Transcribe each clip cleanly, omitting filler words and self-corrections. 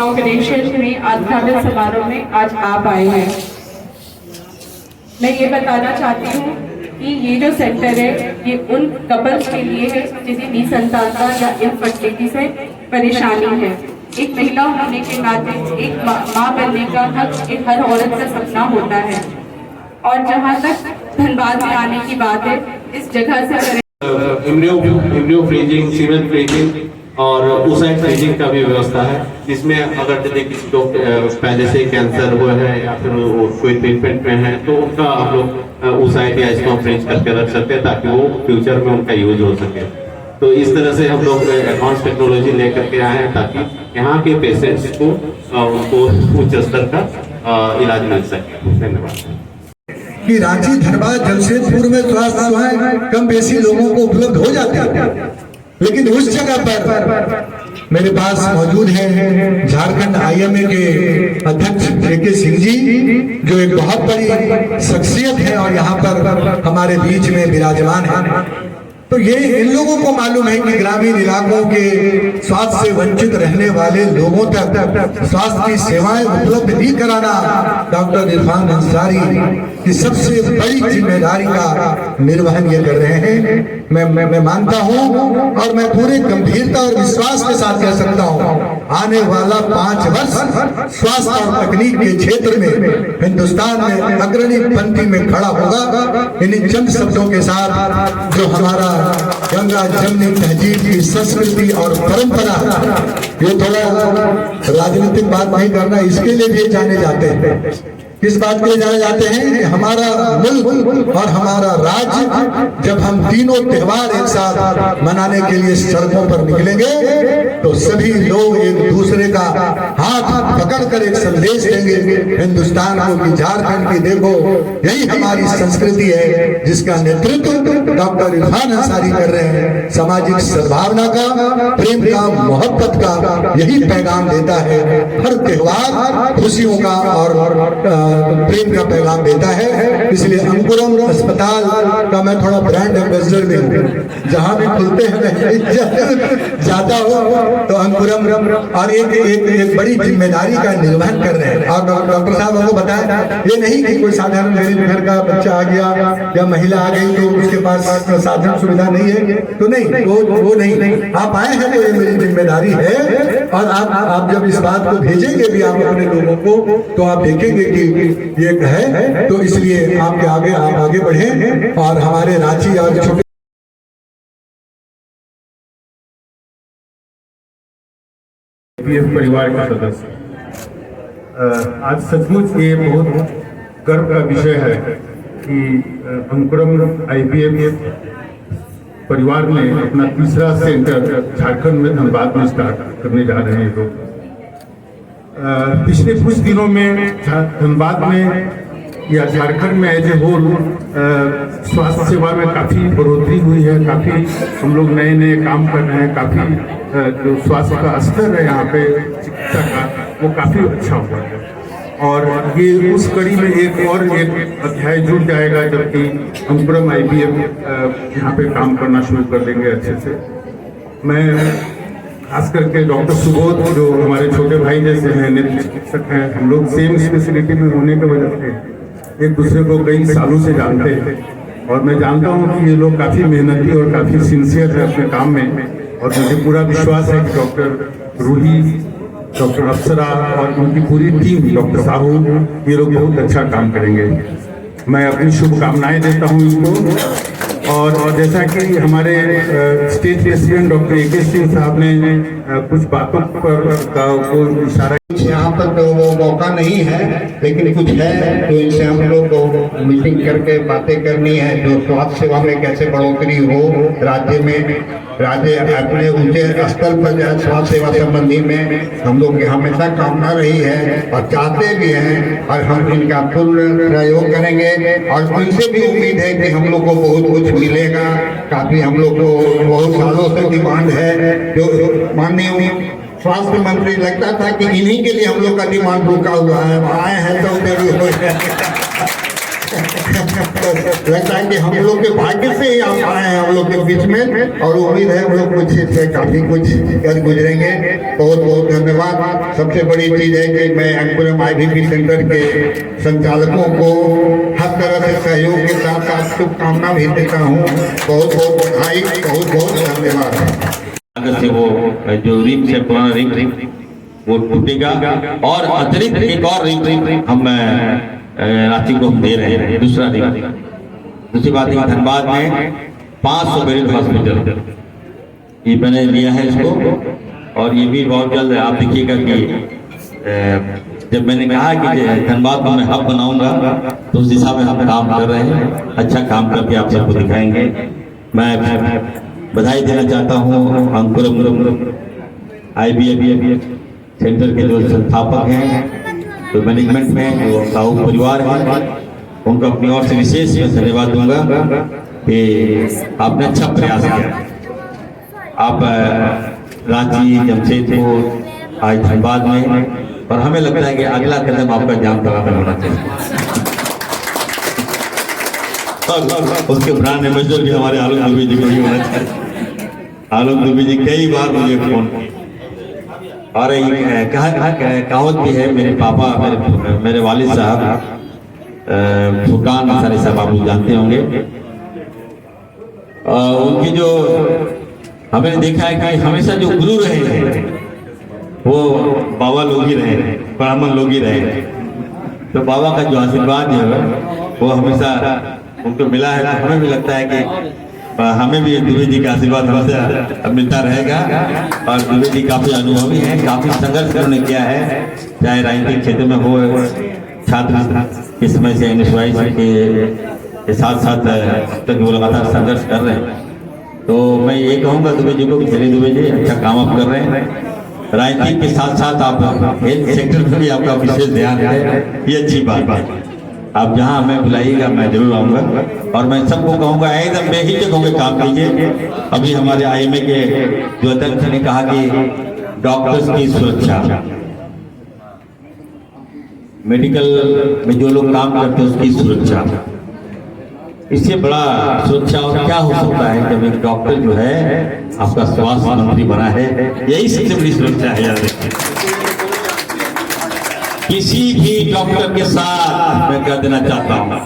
Inauguration में उद्घाटन समारोह में आज आप आए हैं। मैं ये बताना चाहती हूँ कि ये जो सेंटर है ये उन कपल्स के लिए है जिन्हें निसंतानता या इनफर्टिलिटी से परेशानी है। एक महिला होने के नाते एक माँ बनने का हक एक हर औरत का सपना होता है। और जहाँ तक धनबाद में आने की बात है, इस जगह से इम्ब्रियो फ्रीजिंग, सीमेंट फ्रीजिंग और oocyte फ्रीजिंग का भी व्यवस्था है, जिसमें अगर यदि किसी को पहले से कैंसर हुआ है या फिर कोई ट्रीटमेंट में है तो उनका हम लोग oocyte या इसको फ्रीज करके रख सकते हैं ताकि वो फ्यूचर में उनका यूज हो सके। तो इस तरह से हम लोग एडवांस टेक्नोलॉजी लेकर के आए हैं ताकि यहाँ के पेशेंट्स को उनको उच्च स्तर का इलाज मिल सके। धन्यवाद। कि रांची, धनबाद, जमशेदपुर में स्वास्थ्य सेवाएं कम बेसी लोगों को उपलब्ध हो जाती है, लेकिन उस जगह पर मेरे पास मौजूद है झारखंड आईएमए के अध्यक्ष के सिंह जी, जो एक बहुत बड़ी शख्सियत है और यहाँ पर हमारे बीच में विराजमान है। तो ये इन लोगों को मालूम है कि ग्रामीण इलाकों के स्वास्थ्य से वंचित रहने वाले लोगों तक स्वास्थ्य की सेवाएं उपलब्ध नहीं कराना डॉक्टर इरफान अंसारी की सबसे बड़ी जिम्मेदारी का निर्वहन ये कर रहे हैं। मैं मानता हूं और मैं पूरे गंभीरता और विश्वास के साथ कह सकता हूं, आने वाला 5 वर्ष स्वास्थ्य और तकनीक के क्षेत्र में हिंदुस्तान में अग्रणी पंक्ति में खड़ा होगा। इन्हीं चंद शब्दों के साथ जो हमारा गंगा जमनी तहजीब की संस्कृति और परंपरा, ये थोड़ा राजनीतिक बात नहीं करना, इसके लिए भी जाने जाते हैं। किस बात के लिए जाने जाते हैं कि हमारा मुल्क और हमारा राज्य जब हम तीनों त्योहार एक साथ मनाने के लिए सड़कों पर निकलेंगे तो सभी लोग एक दूसरे का हाथ पकड़कर एक संदेश देंगे हिंदुस्तान को कि झारखंड की देखो यही हमारी संस्कृति है जिसका नेतृत्व डॉक्टर इरफान अंसारी कर रहे हैं। सामाजिक सद्भावना का, प्रेम का, मोहब्बत का यही पैगाम देता है। हर त्योहार खुशियों का और प्रेम का पैगाम देता है। इसलिए अंकुरम अस्पताल का मैं थोड़ा ब्रांड एम्बेसडर भी हूँ, जहाँ भी खुलते हैं जाता हो तो अंकुरम और एक बड़ी जिम्मेदारी का निर्वहन कर रहे हैं। और डॉक्टर साहब हमको बताया ये नहीं कि कोई साधारण गरीब घर का बच्चा आ गया या महिला आ गई तो उसके पास साधन सुविधा नहीं है, तो नहीं, वो नहीं, आप आए हैं तो ये मेरी जिम्मेदारी है। और आप जब इस बात को भेजेंगे भी आप अपने लोगों को तो आप देखेंगे कि ये है। तो इसलिए आपके आगे आप आगे बढ़े और हमारे रांची और छोटे परिवार के सदस्य, आज सचमुच ये बहुत गर्व का विषय है कि अंकुरम आईपीएफ परिवार ने अपना तीसरा सेंटर झारखंड में धनबाद में स्टार्ट करने जा रहे हैं। लोग पिछले कुछ दिनों में धनबाद में या झारखंड में एज ए होल स्वास्थ्य सेवा में काफ़ी बढ़ोतरी हुई है। काफ़ी हम लोग नए नए काम कर रहे हैं। काफ़ी जो स्वास्थ्य का स्तर है यहाँ पे चिकित्सा का वो काफ़ी अच्छा हुआ है। और ये उस कड़ी में एक अध्याय जुड़ जाएगा जबकि अंकुरम आईपीएफ यहाँ पे काम करना शुरू कर देंगे अच्छे से। मैं खास करके डॉक्टर सुबोध जो हमारे छोटे भाई जैसे हैं, नेत्र चिकित्सक हैं, हम लोग सेम स्पेशलिटी में होने की वजह से एक दूसरे को कई सालों से जानते हैं। और मैं जानता हूं कि ये लोग काफ़ी मेहनती और काफ़ी सिंसियर है अपने काम में। और मुझे पूरा विश्वास है कि डॉक्टर रूही, डॉक्टर अप्सरा और उनकी पूरी टीम, डॉक्टर साहू, ये लोग बहुत अच्छा काम करेंगे। मैं अपनी शुभकामनाएं देता हूँ इनको। और जैसा कि हमारे state president doctor A K. Singh साहब ने कुछ बातों पर इशारा, यहाँ पर तो वो मौका नहीं है, लेकिन कुछ है तो इनसे हम लोग को मीटिंग करके बातें करनी है जो स्वास्थ्य सेवा में कैसे बढ़ोतरी हो राज्य में। राज्य अपने ऊंचे स्तर पर जो है स्वास्थ्य सेवा संबंधी में हम लोग की हमेशा कामना रही है और चाहते भी हैं, और हम इनका पूर्ण प्रयोग करेंगे। और उनसे भी उम्मीद है कि हम लोग को बहुत कुछ मिलेगा। काफी हम लोग को बहुत सालों से डिमांड है, जो माननीय स्वास्थ्य मंत्री लगता था कि इन्हीं के लिए हम लोग का डिमांड रुका हुआ है, आए हैं तो जरूर हो लगता है कि हम लोग के भाग्य से ही आप आए हैं हम लोग के बीच में, और उम्मीद है हम लोग कुछ से काफी कुछ कर गुजरेंगे। बहुत बहुत धन्यवाद। सबसे बड़ी चीज है कि मैं अंकुरम IVP सेंटर के संचालकों को हर तरह से सहयोग के साथ साथ शुभकामना भी देता हूँ। बहुत बहुत बधाई, बहुत बहुत धन्यवाद। अगर से वो जो रिंग से पुराना रिंग वो टूटेगा, और अतिरिक्त एक और रिंग हम रांची को हम दे रहे हैं, दूसरा रिंग। दूसरी बात है धनबाद में 500 बेड हॉस्पिटल ये मैंने लिया है इसको, और ये भी बहुत जल्द आप देखिएगा कि जब मैंने कहा कि धनबाद को मैं हब बनाऊंगा तो उस दिशा में हम काम कर रहे हैं, अच्छा काम करके आप सबको दिखाएंगे। मैं बधाई देना चाहता हूँ अंकुरम IVF सेंटर के जो संस्थापक हैं, जो मैनेजमेंट में जो साहू परिवार है, उनको अपनी ओर से विशेष धन्यवाद दूंगा कि आपने अच्छा प्रयास किया। आप रांची, जमशेदपुर, आज धनबाद में, और हमें लगता है कि अगला कदम आपका जामताड़ा में होना चाहिए। उसके ब्रांड एम्बेसडर भी हमारे आलोक दुबे जी को ही होना चाहिए। आलोक दुबे जी कई बार मुझे फोन किए, और कहावत भी है, मेरे पापा मेरे वालिद साहब फुरकान अंसारी साहब आप लोग जानते होंगे, उनकी जो हमने देखा है कि हमेशा जो गुरु रहे हैं वो बाबा लोग ही रहे, ब्राह्मण लोग ही रहे। तो बाबा का जो आशीर्वाद है वो हमेशा उनको मिला है। तो हमें भी लगता है कि हमें भी दुबे जी का आशीर्वाद हमेशा मिलता रहेगा, और दुबे जी काफी अनुभवी हैं, काफी संघर्ष उन्होंने किया है, चाहे राजनीतिक क्षेत्र में हो, छात्र इस समय से NSY के साथ साथ तक वो लगातार संघर्ष कर रहे हैं। तो मैं ये कहूँगा दुबे जी को कि चलिए दुबे जी अच्छा काम आप कर रहे हैं, राजनीतिक के साथ साथ आप हेल्थ सेक्टर में भी आपका विशेष ध्यान है, ये अच्छी बात है। आप जहां हमें बुलाइएगा मैं जरूर आऊंगा, और मैं सबको कहूंगा एकदम बेहिचक होकर काम कीजिए। अभी हमारे IMA के जो अध्यक्ष ने कहा कि डॉक्टर्स की सुरक्षा, मेडिकल में जो लोग काम करते हैं उसकी सुरक्षा, इससे बड़ा सुरक्षा और क्या हो सकता है जब एक डॉक्टर जो है आपका स्वास्थ्य मंत्री बना है, यही सबसे बड़ी सुरक्षा है। याद रखिए, किसी भी डॉक्टर के साथ मैं कह देना चाहता हूँ,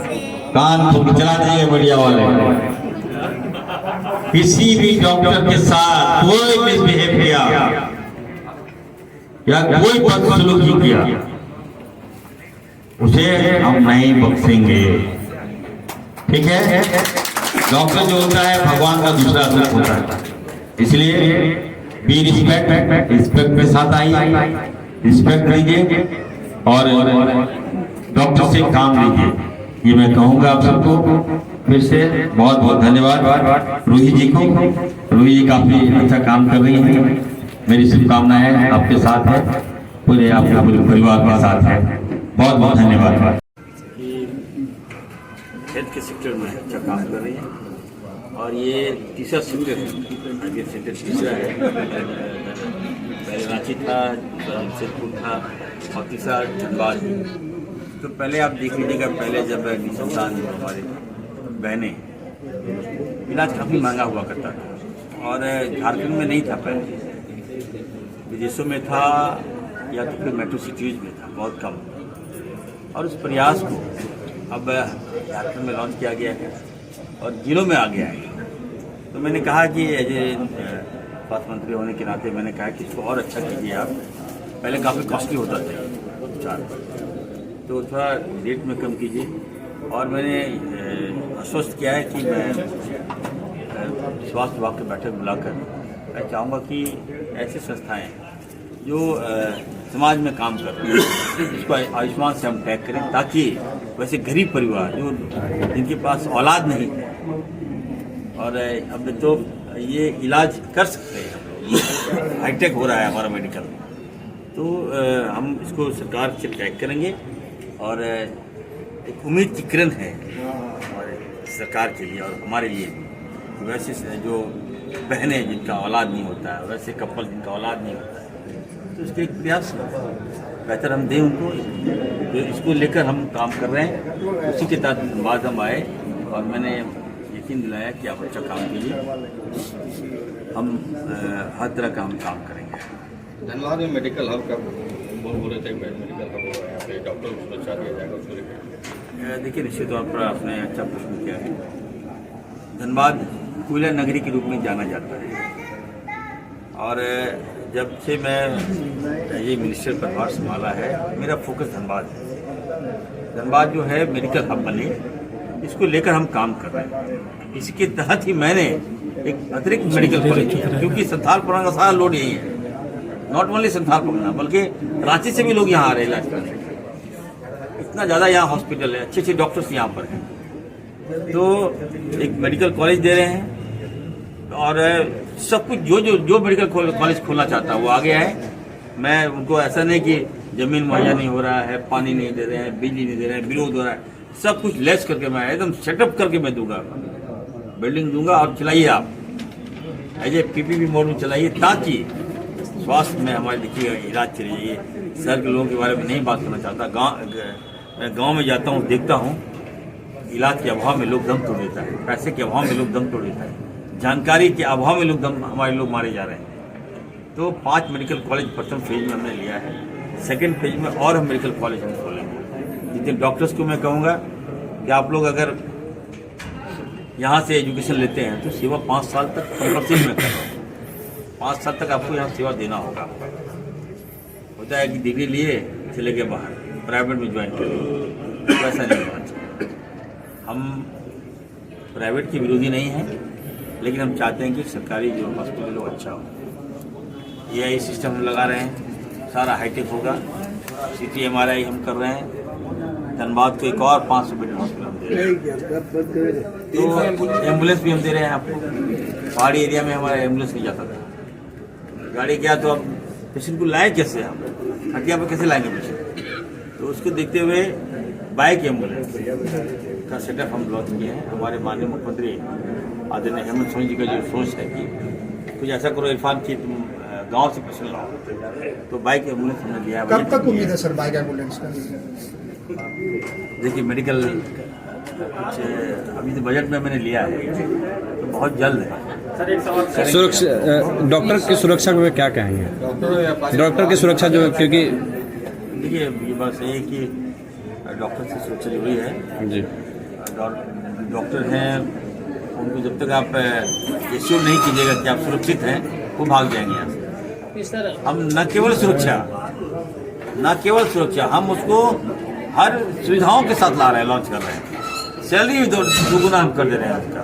कान को चला देंगे मीडिया वाले, किसी भी डॉक्टर के साथ कोई मिसबिहेव किया या कोई बदसलूकी किया उसे हम नहीं बख्शेंगे, ठीक है। डॉक्टर जो होता है भगवान का दूसरा रूप होता है, इसलिए बी रिस्पेक्ट, रिस्पेक्ट के साथ आइए, रिस्पेक्ट लीजिए और डॉक्टर से काम लीजिए, ये मैं कहूँगा आप सबको। फिर से बहुत बहुत धन्यवाद रूही जी को। रूही जी काफी अच्छा काम कर रही है, मेरी शुभकामनाएं आपके साथ है, पूरे आपके पूरे परिवार के साथ है। बहुत बहुत धन्यवाद। हेल्थ के सेक्टर में अच्छा काम कर रही है, और ये तीसरा सेक्टर है, IVF सेंटर तीसरा है। पहले रांची था, जमशेदपुर था, और तीसरा धनबाद। तो पहले आप देख लीजिएगा, पहले जब निसंतान हमारे बहनें, इलाज काफ़ी महंगा हुआ करता था, और झारखंड में नहीं था, पहले विदेशों में था या तो फिर मेट्रो सिटीज़ में था, बहुत कम। और उस प्रयास को अब झारखंड में लॉन्च किया गया है और जिलों में आ गया है। तो मैंने कहा कि एज ए स्वास्थ्य मंत्री होने के नाते मैंने कहा कि इसको और अच्छा कीजिए आप। पहले काफ़ी कॉस्टली होता था उपचार, तो थोड़ा रेट में कम कीजिए। और मैंने आश्वस्त किया है कि मैं स्वास्थ्य विभाग की बैठक बुलाकर मैं चाहूँगा कि ऐसी संस्थाएँ जो समाज में काम कर रहे हैं उसको आयुष्मान से हम टैग करें, ताकि वैसे गरीब परिवार जो जिनके पास औलाद नहीं है और अब तो ये इलाज कर सकते हैं, हम लोग हाईटेक हो रहा है हमारा मेडिकल, तो हम इसको सरकार से टैग करेंगे। और एक उम्मीद की किरण है हमारे सरकार के लिए और हमारे लिए, वैसे जो बहनें जिनका औलाद नहीं होता है, वैसे कपल जिनका औलाद नहीं होता है, तो इसके एक प्रयास बेहतर हम दें उनको, तो इसको लेकर हम काम कर रहे हैं। उसी के तहत बाद हम आए और मैंने यकीन दिलाया कि आप अच्छा काम कीजिए, हम हर तरह का हम काम करेंगे। धनबाद में मेडिकल हब का बोल रहे थे, मेडिकल हब होगा यहाँ पे, डॉक्टर को सुरक्षा दिया जाएगा, उसको लेकर देखिए निश्चित तौर पर आपने अच्छा प्रश्न किया है। धनबाद कोयला नगरी के रूप में जाना जाता है और जब से मैं ये मिनिस्टर पदभार संभाला है, मेरा फोकस धनबाद है। धनबाद जो है मेडिकल हब बने, इसको लेकर हम काम कर रहे हैं। इसके तहत ही मैंने एक अतिरिक्त मेडिकल कॉलेज किया, क्योंकि संथालपुरा का सारा लोड यही है। नॉट ओनली संथालपुरा बल्कि रांची से भी लोग यहाँ आ रहे हैं इलाज करने। इतना ज़्यादा यहाँ हॉस्पिटल है, अच्छे अच्छे डॉक्टर्स यहाँ पर हैं, तो एक मेडिकल कॉलेज दे रहे हैं और सब कुछ जो मेडिकल कॉलेज खोलना चाहता है वो आगे आए। मैं उनको ऐसा नहीं कि जमीन मुहैया नहीं हो रहा है, पानी नहीं दे रहे हैं, बिजली नहीं दे रहे हैं, विरोध हो रहा है, सब कुछ लेस करके मैं एकदम सेटअप करके मैं दूंगा, बिल्डिंग दूंगा और चलाइए आप एज ए पीपीपी मोड में चलाइए, ताकि स्वास्थ्य में हमारे देखिए इलाज चले जाइए। शहर के लोगों के बारे में नहीं बात करना चाहता। मैं गाँव में जाता हूँ, देखता हूँ इलाज के अभाव में लोग दम तोड़ देता है, पैसे के अभाव में लोग दम तोड़ देता है, जानकारी के अभाव में लोग हमारे लोग मारे जा रहे हैं। तो 5 मेडिकल कॉलेज प्रथम फेज में हमने लिया है, सेकंड फेज में और हम मेडिकल कॉलेज हम खोलेंगे। जितने डॉक्टर्स को मैं कहूँगा कि आप लोग अगर यहाँ से एजुकेशन लेते हैं तो सेवा 5 साल तक कंपल्सरी में करें। 5 साल तक आपको यहाँ सेवा देना होगा। होता है कि डिग्री लिए चले गए बाहर, प्राइवेट में ज्वाइन करें, तो ऐसा नहीं होना चाहिए। हम प्राइवेट के विरोधी नहीं हैं, लेकिन हम चाहते हैं कि सरकारी जो हॉस्पिटल हो अच्छा हो। AI सिस्टम हम लगा रहे हैं, सारा हाईटेक होगा। CT MRI हम कर रहे हैं। धनबाद को एक और 500 बेड हॉस्पिटल हम दे रहे हैं। तो एम्बुलेंस भी हम दे रहे हैं आपको। पहाड़ी एरिया में हमारा एम्बुलेंस नहीं जाता था, गाड़ी गया तो अब पेशेंट को लाए कैसे, हम हटिया पर कैसे लाएंगे पेशेंट, तो उसको देखते हुए बाइक एम्बुलेंस का सेटअप हम लॉन्च किए हैं। हमारे माननीय मुख्यमंत्री आदरणीय हेमंत सोरेन जी का जो सोच है कि कुछ ऐसा करो इरफान की तुम गांव से पेशेंट लाओ, तो बाइक एम्बुलेंस हमने लिया है। कब तक उम्मीद है सर बाइक एम्बुलेंस का? देखिए मेडिकल कुछ अभी तो बजट में मैंने लिया है, तो बहुत जल्द है। सुरक्षा, डॉक्टर की सुरक्षा में क्या कहेंगे? डॉक्टर की सुरक्षा जो, क्योंकि देखिए ये बात सही है कि डॉक्टर से सुरक्षा जरूरी है जी। डॉक्टर हैं, उनको जब तक आप एश्योर नहीं कीजिएगा कि आप सुरक्षित हैं, वो भाग जाएंगे यहाँ से। हम न केवल सुरक्षा, हम उसको हर सुविधाओं के साथ ला रहे हैं, लॉन्च कर रहे हैं। सैलरी भी दोगुना हम कर दे रहे हैं उसका,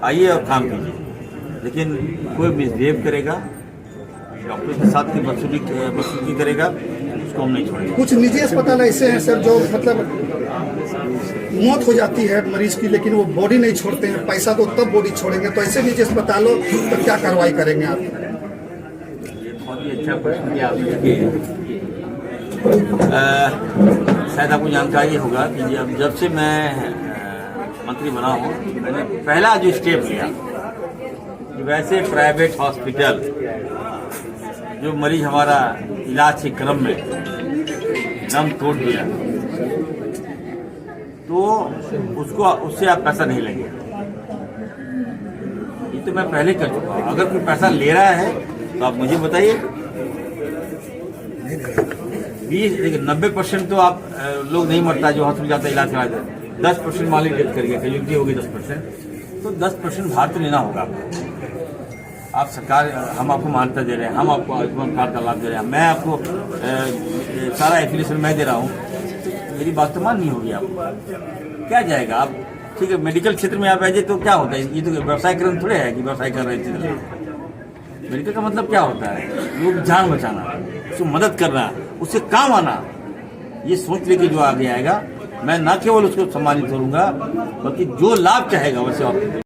आइए और काम कीजिए। लेकिन कोई मिसबिहेव करेगा, डॉक्टर के साथ की बदसलूकी करेगा, उसको हम नहीं छोड़ेंगे। कुछ निजी अस्पताल ऐसे हैं सर जो मतलब मौत हो जाती है मरीज की, लेकिन वो बॉडी नहीं छोड़ते हैं, पैसा तो तब बॉडी छोड़ेंगे, तो ऐसे निजी अस्पतालों तो क्या कार्रवाई करेंगे आप? ये बहुत ही अच्छा प्रश्न किया आपने। शायद आपको जानकारी होगा कि जब से मैं मंत्री बना हूँ, मैंने पहला जो स्टेप लिया कि वैसे प्राइवेट हॉस्पिटल जो मरीज हमारा इलाज के क्रम में दम तोड़ दिया, तो उससे आप पैसा नहीं लेंगे। ये तो मैं पहले कर चुका हूँ। अगर कोई पैसा ले रहा है तो आप मुझे बताइए। 90% तो आप लोग नहीं मरता जो हॉस्पिटल जाता है इलाज कराता है। 10% मालिक डेथ कर गया, कैजुअलिटी होगी 10%, तो 10% भार तो लेना होगा आपको। आप सरकार, हम आपको मान्यता दे रहे हैं, हम आपको आयुष्मान कार्ड का लाभ दे रहे हैं, मैं आपको सारा एफिलिएशन मैं दे रहा हूँ, मेरी बात तो माननी होगी आपको। क्या जाएगा आप, ठीक है मेडिकल क्षेत्र में आप आ जाए तो क्या होता है, ये तो व्यवसायीकरण थोड़े है कि व्यवसाय कर रहे हैं। मेडिकल का मतलब क्या होता है, लोग जान बचाना, उसको मदद करना, उससे काम आना। ये सोच लेके जो आगे आएगा, मैं ना केवल उसको सम्मानित करूंगा, बल्कि जो लाभ चाहेगा वैसे